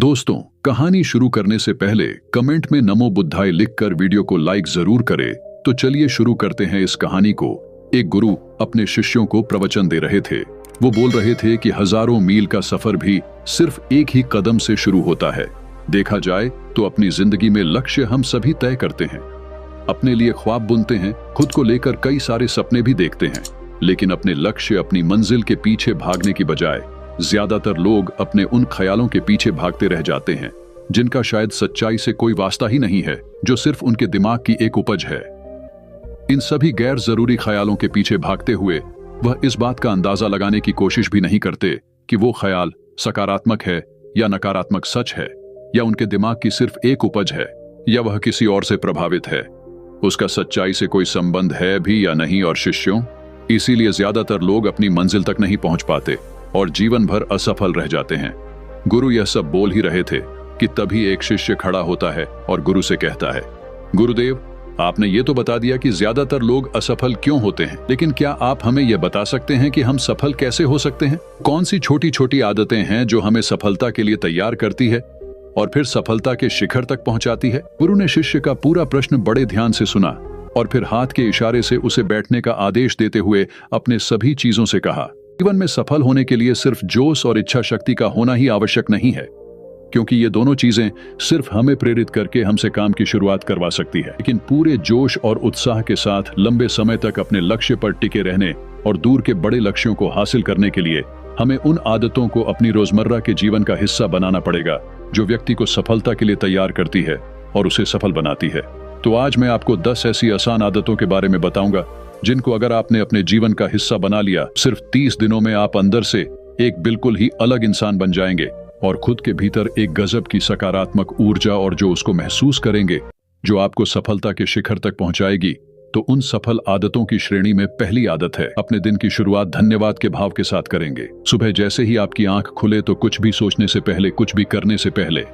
दोस्तों, कहानी शुरू करने से पहले कमेंट में नमो बुद्धाय लिखकर वीडियो को लाइक जरूर करें। तो चलिए शुरू करते हैं इस कहानी को। एक गुरु अपने शिष्यों को प्रवचन दे रहे थे। वो बोल रहे थे कि हजारों मील का सफर भी सिर्फ एक ही कदम से शुरू होता है। देखा जाए तो अपनी जिंदगी में लक्ष्य हम सभी तय करते हैं, अपने लिए ख्वाब बुनते हैं, खुद को लेकर कई सारे सपने भी देखते हैं, लेकिन अपने लक्ष्य, अपनी मंजिल के पीछे भागने की बजाय ज्यादातर लोग अपने उन ख्यालों के पीछे भागते रह जाते हैं जिनका शायद सच्चाई से कोई वास्ता ही नहीं है, जो सिर्फ उनके दिमाग की एक उपज है। इन सभी गैर जरूरी ख्यालों के पीछे भागते हुए वह इस बात का अंदाजा लगाने की कोशिश भी नहीं करते कि वो ख्याल सकारात्मक है या नकारात्मक, सच है या उनके दिमाग की सिर्फ एक उपज है, या वह किसी और से प्रभावित है, उसका सच्चाई से कोई संबंध है भी या नहीं। और शिष्यों, इसीलिए ज्यादातर लोग अपनी मंजिल तक नहीं पहुंच पाते और जीवन भर असफल रह जाते हैं। गुरु यह सब बोल ही रहे थे कि तभी एक शिष्य खड़ा होता है और गुरु से कहता है, गुरुदेव, आपने ये तो बता दिया कि ज्यादातर लोग असफल क्यों होते हैं, लेकिन क्या आप हमें यह बता सकते हैं कि हम सफल कैसे हो सकते हैं? कौन सी छोटी छोटी आदतें हैं जो हमें सफलता के लिए तैयार करती है और फिर सफलता के शिखर तक पहुंचाती है? गुरु ने शिष्य का पूरा प्रश्न बड़े ध्यान से सुना और फिर हाथ के इशारे से उसे बैठने का आदेश देते हुए अपने सभी चीजों से कहा, जीवन में सफल होने के लिए सिर्फ जोश और इच्छा शक्ति का होना ही आवश्यक नहीं है, क्योंकि ये दोनों चीजें सिर्फ हमें प्रेरित करके हमसे काम की शुरुआत करवा सकती है, लेकिन पूरे जोश और उत्साह के साथ लंबे समय तक अपने लक्ष्य पर टिके रहने और दूर के बड़े लक्ष्यों को हासिल करने के लिए हमें उन आदतों को अपनी रोजमर्रा के जीवन का हिस्सा बनाना पड़ेगा जो व्यक्ति को सफलता के लिए तैयार करती है और उसे सफल बनाती है। तो आज मैं आपको 10 ऐसी आसान आदतों के बारे में बताऊंगा जिनको अगर आपने अपने जीवन का हिस्सा बना लिया, सिर्फ 30 दिनों में आप अंदर से एक बिल्कुल ही अलग इंसान बन जाएंगे और खुद के भीतर एक गजब की सकारात्मक ऊर्जा और जो उसको महसूस करेंगे, जो आपको सफलता के शिखर तक पहुंचाएगी। तो उन सफल आदतों की श्रेणी में पहली आदत है, अपने दिन की शुरुआत धन्यवाद के भाव के साथ करेंगे। सुबह जैसे ही आपकी आंख खुले तो कुछ भी सोचने से पहले, कुछ भी करने से पहले,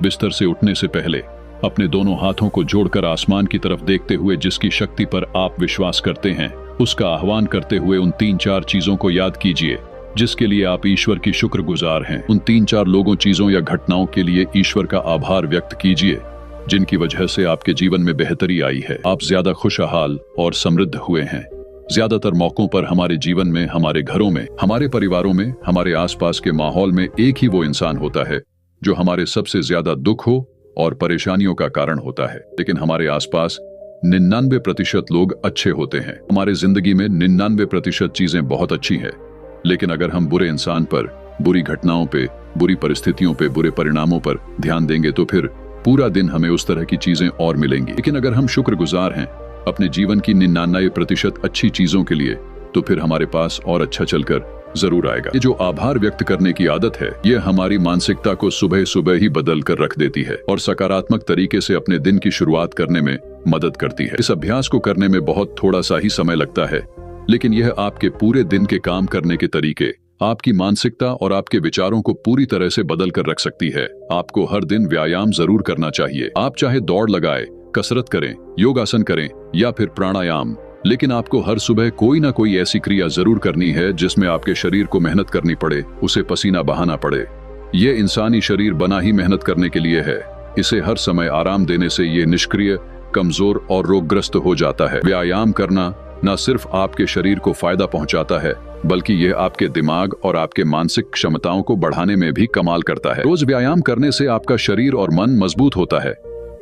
बिस्तर से उठने से पहले अपने दोनों हाथों को जोड़कर आसमान की तरफ देखते हुए जिसकी शक्ति पर आप विश्वास करते हैं, उसका आह्वान करते हुए उन 3-4 चीजों को याद कीजिए जिसके लिए आप ईश्वर की शुक्रगुजार हैं। उन 3-4 लोगों, चीजों या घटनाओं के लिए ईश्वर का आभार व्यक्त कीजिए जिनकी वजह से आपके जीवन में बेहतरी आई है, आप ज्यादा खुशहाल और समृद्ध हुए हैं। ज्यादातर मौकों पर हमारे जीवन में, हमारे घरों में, हमारे परिवारों में, हमारे आसपास के माहौल में एक ही वो इंसान होता है जो हमारे सबसे ज्यादा दुख हो और परेशानियों का कारण होता है, लेकिन हमारे आसपास 99% लोग अच्छे होते हैं। हमारे जिंदगी में 99% चीजें बहुत अच्छी हैं, लेकिन अगर हम बुरे इंसान पर, बुरी घटनाओं पे, बुरी परिस्थितियों पे, बुरे परिणामों पर ध्यान देंगे तो फिर पूरा दिन हमें उस तरह की चीजें और मिलेंगी। लेकिन अगर हम शुक्रगुजार हैं अपने जीवन की 99% अच्छी चीजों के लिए, तो फिर हमारे पास और अच्छा चलकर जरूर आएगा। ये जो आभार व्यक्त करने की आदत है, ये हमारी मानसिकता को सुबह सुबह ही बदल कर रख देती है और सकारात्मक तरीके से अपने दिन की शुरुआत करने में मदद करती है। इस अभ्यास को करने में बहुत थोड़ा सा ही समय लगता है, लेकिन यह आपके पूरे दिन के काम करने के तरीके, आपकी मानसिकता और आपके विचारों को पूरी तरह से बदल कर रख सकती है। आपको हर दिन व्यायाम जरूर करना चाहिए। आप चाहे दौड़ लगाए, कसरत करें, योगासन करें या फिर प्राणायाम, लेकिन आपको हर सुबह कोई ना कोई ऐसी क्रिया जरूर करनी है जिसमें आपके शरीर को मेहनत करनी पड़े, उसे पसीना बहाना पड़े। ये इंसानी शरीर बना ही मेहनत करने के लिए है। इसे हर समय आराम देने से ये निष्क्रिय, कमजोर और रोगग्रस्त हो जाता है। व्यायाम करना न सिर्फ आपके शरीर को फायदा पहुंचाता है, बल्कि यह आपके दिमाग और आपके मानसिक क्षमताओं को बढ़ाने में भी कमाल करता है। रोज व्यायाम करने से आपका शरीर और मन मजबूत होता है।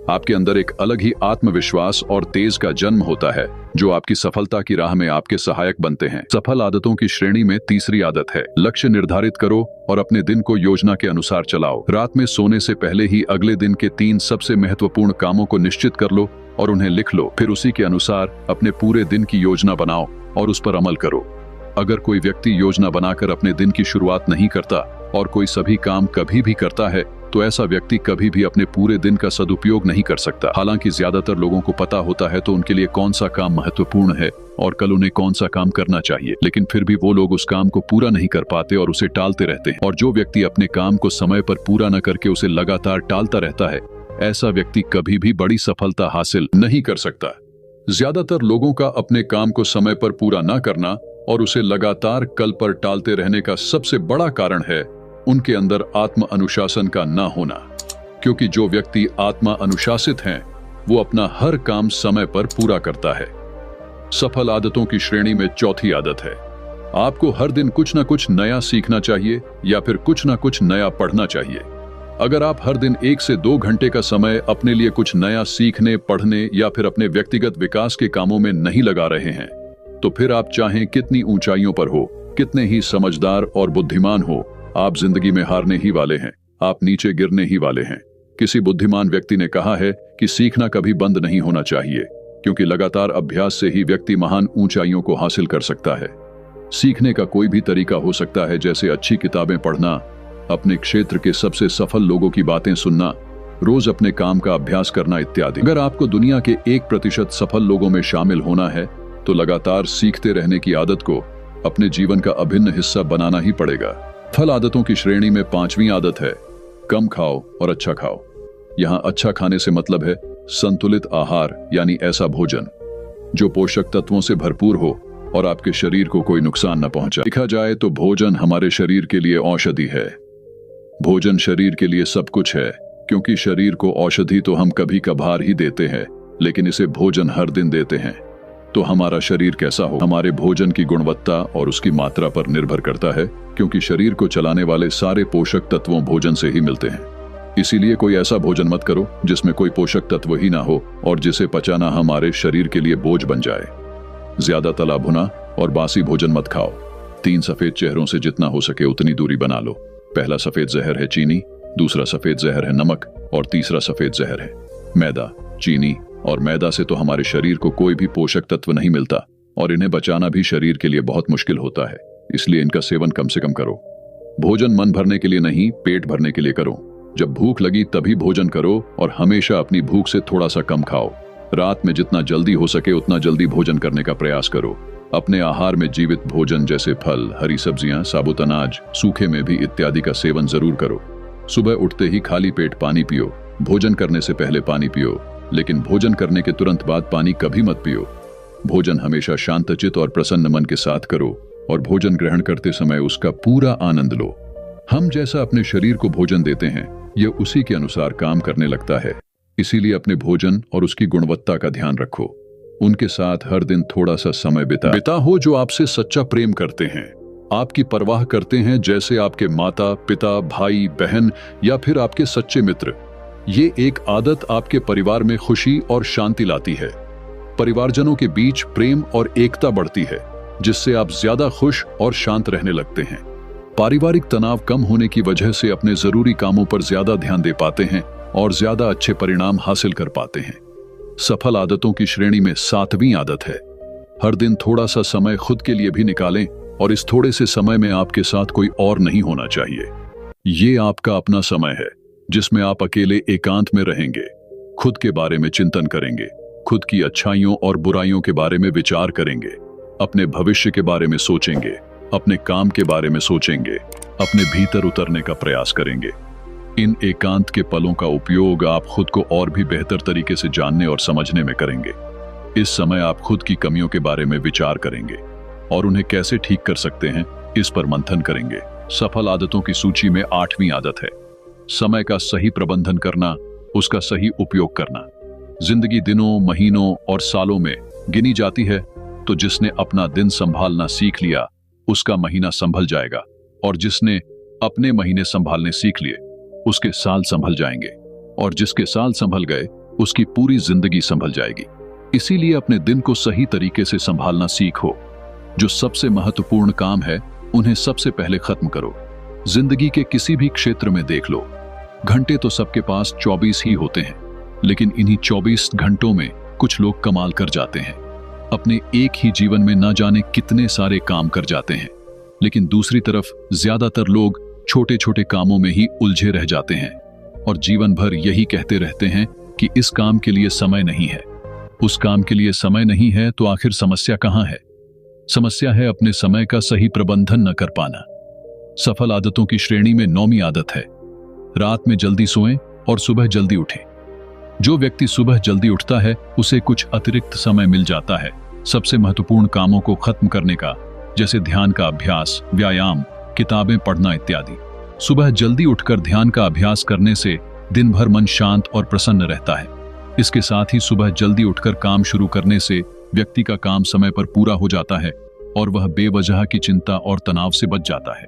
आपके अंदर एक अलग ही आत्मविश्वास और तेज का जन्म होता है जो आपकी सफलता की राह में आपके सहायक बनते हैं। सफल आदतों की श्रेणी में तीसरी आदत है, लक्ष्य निर्धारित करो और अपने दिन को योजना के अनुसार चलाओ। रात में सोने से पहले ही अगले दिन के 3 सबसे महत्वपूर्ण कामों को निश्चित कर लो और उन्हें लिख लो। फिर उसी के अनुसार अपने पूरे दिन की योजना बनाओ और उस पर अमल करो। अगर कोई व्यक्ति योजना बनाकर अपने दिन की शुरुआत नहीं करता और कोई सभी काम कभी भी करता है, तो ऐसा व्यक्ति कभी भी अपने पूरे दिन का सदुपयोग नहीं कर सकता। हालांकि ज्यादातर लोगों को पता होता है तो उनके लिए कौन सा काम महत्वपूर्ण है और कल उन्हें कौन सा काम करना चाहिए, लेकिन फिर भी वो लोग उस काम को पूरा नहीं कर पाते और उसे टालते रहते हैं। और जो व्यक्ति अपने काम को समय पर पूरा न करके उसे लगातार टालता रहता है, ऐसा व्यक्ति कभी भी बड़ी सफलता हासिल नहीं कर सकता। ज्यादातर लोगों का अपने काम को समय पर पूरा न करना और उसे लगातार कल पर टालते रहने का सबसे बड़ा कारण है उनके अंदर आत्म अनुशासन का ना होना, क्योंकि जो व्यक्ति आत्मा अनुशासित हैं वो अपना हर काम समय पर पूरा करता है। सफल आदतों की श्रेणी में चौथी आदत है, आपको हर दिन कुछ ना कुछ नया सीखना चाहिए या फिर कुछ ना कुछ नया पढ़ना चाहिए। अगर आप हर दिन 1 से 2 घंटे का समय अपने लिए कुछ नया सीखने, पढ़ने या फिर अपने व्यक्तिगत विकास के कामों में नहीं लगा रहे हैं, तो फिर आप चाहें कितनी ऊंचाइयों पर हो, कितने ही समझदार और बुद्धिमान हो, आप जिंदगी में हारने ही वाले हैं, आप नीचे गिरने ही वाले हैं। किसी बुद्धिमान व्यक्ति ने कहा है कि सीखना कभी बंद नहीं होना चाहिए, क्योंकि लगातार अभ्यास से ही व्यक्ति महान ऊंचाइयों को हासिल कर सकता है। सीखने का कोई भी तरीका हो सकता है, जैसे अच्छी किताबें पढ़ना, अपने क्षेत्र के सबसे सफल लोगों की बातें सुनना, रोज अपने काम का अभ्यास करना इत्यादि। अगर आपको दुनिया के 1% सफल लोगों में शामिल होना है तो लगातार सीखते रहने की आदत को अपने जीवन का अभिन्न हिस्सा बनाना ही पड़ेगा। फल आदतों की श्रेणी में 5वीं आदत है, कम खाओ और अच्छा खाओ। यहाँ अच्छा खाने से मतलब है संतुलित आहार, यानी ऐसा भोजन जो पोषक तत्वों से भरपूर हो और आपके शरीर को कोई नुकसान न पहुंचाए। देखा जाए तो भोजन हमारे शरीर के लिए औषधि है। भोजन शरीर के लिए सब कुछ है, क्योंकि शरीर को औषधि तो हम कभी कभार ही देते हैं, लेकिन इसे भोजन हर दिन देते हैं। तो हमारा शरीर कैसा हो, हमारे भोजन की गुणवत्ता और उसकी मात्रा पर निर्भर करता है, क्योंकि शरीर को चलाने वाले सारे पोषक तत्वों भोजन से ही मिलते हैं। इसीलिए कोई ऐसा भोजन मत करो जिसमें कोई पोषक तत्व ही ना हो और जिसे पचाना हमारे शरीर के लिए बोझ बन जाए। ज्यादा तला भुना और बासी भोजन मत खाओ। 3 सफेद चेहरों से जितना हो सके उतनी दूरी बना लो। पहला सफेद जहर है चीनी, दूसरा सफेद जहर है नमक और तीसरा सफेद जहर है मैदा। चीनी और मैदा से तो हमारे शरीर को कोई भी पोषक तत्व नहीं मिलता और इन्हें बचाना भी शरीर के लिए बहुत मुश्किल होता है, इसलिए इनका सेवन कम से कम करो। भोजन मन भरने के लिए नहीं, पेट भरने के लिए करो। जब भूख लगी तभी भोजन करो और हमेशा अपनी भूख से थोड़ा सा कम खाओ। रात में जितना जल्दी हो सके उतना जल्दी भोजन करने का प्रयास करो। अपने आहार में जीवित भोजन जैसे फल, हरी सब्जियां, साबुत अनाज, सूखे में भी इत्यादि का सेवन जरूर करो। सुबह उठते ही खाली पेट पानी पियो। भोजन करने से पहले पानी पियो, लेकिन भोजन करने के तुरंत बाद पानी कभी मत पियो। भोजन हमेशा शांतचित्त और प्रसन्न मन के साथ करो और भोजन ग्रहण करते समय उसका पूरा आनंद लो। हम जैसा अपने शरीर को भोजन देते हैं, यह उसी के अनुसार काम करने लगता है। इसीलिए अपने भोजन और उसकी गुणवत्ता का ध्यान रखो। उनके साथ हर दिन थोड़ा सा समय बिता हो जो आपसे सच्चा प्रेम करते हैं, आपकी परवाह करते हैं, जैसे आपके माता पिता, भाई बहन या फिर आपके सच्चे मित्र। ये एक आदत आपके परिवार में खुशी और शांति लाती है। परिवारजनों के बीच प्रेम और एकता बढ़ती है, जिससे आप ज्यादा खुश और शांत रहने लगते हैं। पारिवारिक तनाव कम होने की वजह से अपने जरूरी कामों पर ज्यादा ध्यान दे पाते हैं और ज्यादा अच्छे परिणाम हासिल कर पाते हैं। सफल आदतों की श्रेणी में 7वीं आदत है, हर दिन थोड़ा सा समय खुद के लिए भी निकालें और इस थोड़े से समय में आपके साथ कोई और नहीं होना चाहिए। ये आपका अपना समय है, जिसमें आप अकेले एकांत में रहेंगे, खुद के बारे में चिंतन करेंगे, खुद की अच्छाइयों और बुराइयों के बारे में विचार करेंगे, अपने भविष्य के बारे में सोचेंगे, अपने काम के बारे में सोचेंगे, अपने भीतर उतरने का प्रयास करेंगे। इन एकांत के पलों का उपयोग आप खुद को और भी बेहतर तरीके से जानने और समझने में करेंगे। इस समय आप खुद की कमियों के बारे में विचार करेंगे और उन्हें कैसे ठीक कर सकते हैं, इस पर मंथन करेंगे। सफल आदतों की सूची में 8वीं आदत है, समय का सही प्रबंधन करना, उसका सही उपयोग करना। जिंदगी दिनों, महीनों और सालों में गिनी जाती है, तो जिसने अपना दिन संभालना सीख लिया उसका महीना संभल जाएगा, और जिसने अपने महीने संभालने सीख लिए उसके साल संभल जाएंगे, और जिसके साल संभल गए उसकी पूरी जिंदगी संभल जाएगी। इसीलिए अपने दिन को सही तरीके से संभालना सीखो। जो सबसे महत्वपूर्ण काम है उन्हें सबसे पहले खत्म करो। जिंदगी के किसी भी क्षेत्र में देख लो, घंटे तो सबके पास 24 ही होते हैं, लेकिन इन्हीं 24 घंटों में कुछ लोग कमाल कर जाते हैं। अपने एक ही जीवन में ना जाने कितने सारे काम कर जाते हैं, लेकिन दूसरी तरफ ज्यादातर लोग छोटे छोटे कामों में ही उलझे रह जाते हैं और जीवन भर यही कहते रहते हैं कि इस काम के लिए समय नहीं है, उस काम के लिए समय नहीं है। तो आखिर समस्या कहाँ है? समस्या है अपने समय का सही प्रबंधन न कर पाना। सफल आदतों की श्रेणी में 9वीं आदत है, रात में जल्दी सोएं और सुबह जल्दी उठें। जो व्यक्ति सुबह जल्दी उठता है उसे कुछ अतिरिक्त समय मिल जाता है सबसे महत्वपूर्ण कामों को खत्म करने का, जैसे ध्यान का अभ्यास, व्यायाम, किताबें पढ़ना इत्यादि। सुबह जल्दी उठकर ध्यान का अभ्यास करने से दिन भर मन शांत और प्रसन्न रहता है। इसके साथ ही सुबह जल्दी उठकर काम शुरू करने से व्यक्ति का काम समय पर पूरा हो जाता है और वह बेवजह की चिंता और तनाव से बच जाता है।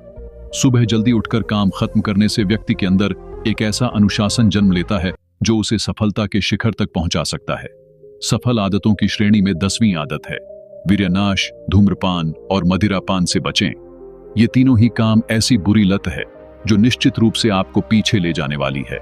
सुबह जल्दी उठकर काम खत्म करने से व्यक्ति के अंदर एक ऐसा अनुशासन जन्म लेता है जो उसे सफलता के शिखर तक पहुंचा सकता है। सफल आदतों की श्रेणी में 10वीं आदत है वीर्यनाश, धूम्रपान और मदिरापान से बचें। ये तीनों ही काम ऐसी बुरी लत है जो निश्चित रूप से आपको पीछे ले जाने वाली है।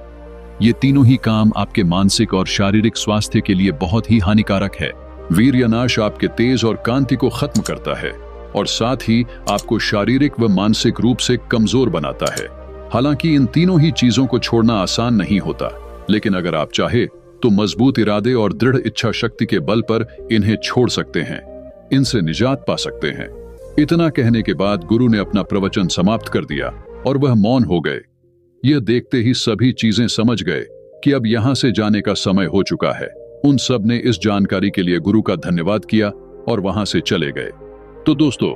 ये तीनों ही काम आपके मानसिक और शारीरिक स्वास्थ्य के लिए बहुत ही हानिकारक है। वीर्यनाश आपके तेज और कांति को खत्म करता है और साथ ही आपको शारीरिक व मानसिक रूप से कमजोर बनाता है। हालांकि इन तीनों ही चीजों को छोड़ना आसान नहीं होता, लेकिन अगर आप चाहे तो मजबूत इरादे और दृढ़ इच्छा शक्ति के बल पर इन्हें छोड़ सकते हैं, इनसे निजात पा सकते हैं। इतना कहने के बाद गुरु ने अपना प्रवचन समाप्त कर दिया और वह मौन हो गए। यह देखते ही सभी चीजें समझ गए कि अब यहां से जाने का समय हो चुका है। उन सब ने इस जानकारी के लिए गुरु का धन्यवाद किया और वहां से चले गए। तो दोस्तों,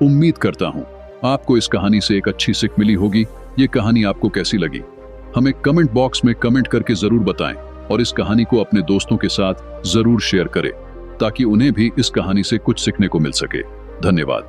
उम्मीद करता हूं आपको इस कहानी से एक अच्छी सीख मिली होगी। ये कहानी आपको कैसी लगी हमें कमेंट बॉक्स में कमेंट करके जरूर बताएं और इस कहानी को अपने दोस्तों के साथ जरूर शेयर करें ताकि उन्हें भी इस कहानी से कुछ सीखने को मिल सके। धन्यवाद।